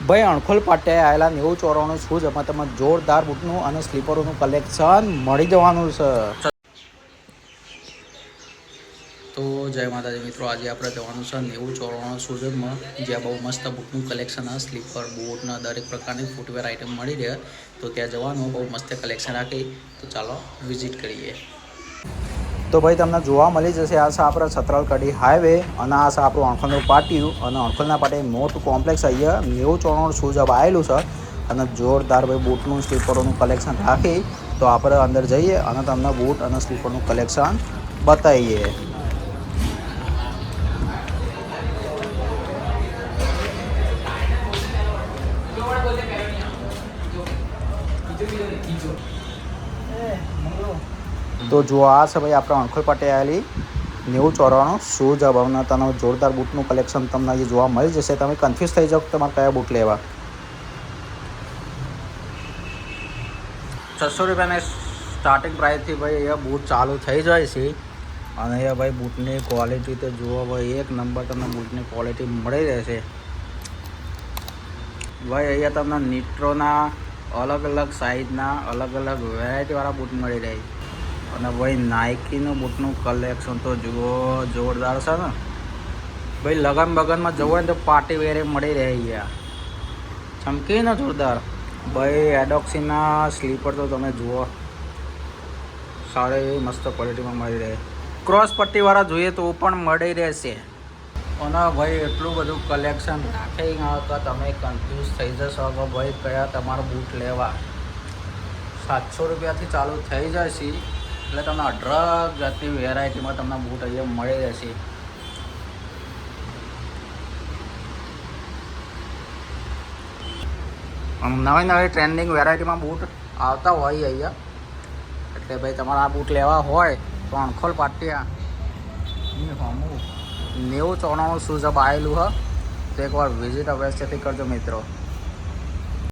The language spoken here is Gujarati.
ભાઈ અણખોલ પાટે આવેલા 90-94 શૂઝ એમાં તમને જોરદાર બૂટનું અને સ્લીપરોનું કલેક્શન મળી જવાનું છે. તો જય માતાજી મિત્રો, આજે આપણે જવાનું છે 90-94 શૂઝમાં, જ્યાં બહુ મસ્ત બૂટનું કલેક્શન છે. સ્લીપર બૂટના દરેક પ્રકારની ફૂટવેર આઇટમ મળી રહે. તો ત્યાં જવાનું બહુ મસ્ત કલેક્શન રાખી. તો ચાલો વિઝિટ કરીએ. તો ભાઈ તમને જોવા મળી જશે, આ છે આપણે છત્રાલ કડી હાઈવે અને આ છે આપણું અણખોલનું પાટિયું. અને અણખોલના પાટે મોટું કોમ્પ્લેક્સ અહીંયા 90-94 શૂઝ આવેલું છે અને જોરદાર ભાઈ બૂટનું સ્લીપરોનું કલેક્શન રાખી. તો આપણે અંદર જઈએ અને તમને બૂટ અને સ્લીપરનું કલેક્શન બતાવીએ. તો જો આ છે ભાઈ આપણે અણખોલ પાટે આવેલી 90-94 શૂઝ ભાવના તને જોરદાર બૂટનું કલેક્શન તમને અહીં જોવા મળી જશે. તમે કન્ફ્યુઝ થઈ જાઓ કે તમારે કયા બૂટ લેવા. 600 રૂપિયાની સ્ટાર્ટિંગ પ્રાઇસથી ભાઈ અહીંયા બૂટ ચાલુ થઈ જાય છે. અને અહીંયા ભાઈ બૂટની ક્વોલિટી તો જુઓ ભાઈ, એક નંબર તમને બૂટની ક્વોલિટી મળી રહેશે. ભાઈ અહીંયા તમને નિટ્રોના અલગ અલગ સાઇઝના અલગ અલગ વેરાયટીવાળા બૂટ મળી રહે. અને ભાઈ નાઇકીનું બૂટનું કલેક્શન તો જુઓ, જોરદાર છે ને ભાઈ. લગન બગનમાં જવું હોય ને તો પાર્ટી વેરે મળી રહે અહીંયા, ચમકીને જોરદાર. ભાઈ એડોક્સીના સ્લીપર તો તમે જુઓ, સારી એવી મસ્ત ક્વોલિટીમાં મળી રહે. ક્રોસ પટ્ટીવાળા જોઈએ તો પણ મળી રહેશે. અને ભાઈ એટલું બધું કલેક્શન રાખી કે તમે કન્ફ્યુઝ થઈ જશો કે ભાઈ કયા તમારા બૂટ લેવા. 700 રૂપિયાથી ચાલુ થઈ જાય છે, એટલે તમને 18 જાતની વેરાયટીમાં તમને બૂટ અહીંયા મળી રહેશે. નવી નવી ટ્રેન્ડિંગ વેરાયટીમાં બૂટ આવતા હોય અહીંયા. એટલે ભાઈ તમારે આ બૂટ લેવા હોય તો અણખોલ પાટિયા 90-94 શૂઝ આવેલું હ. તો એકવાર વિઝિટ અવશ્યથી કરજો મિત્રો.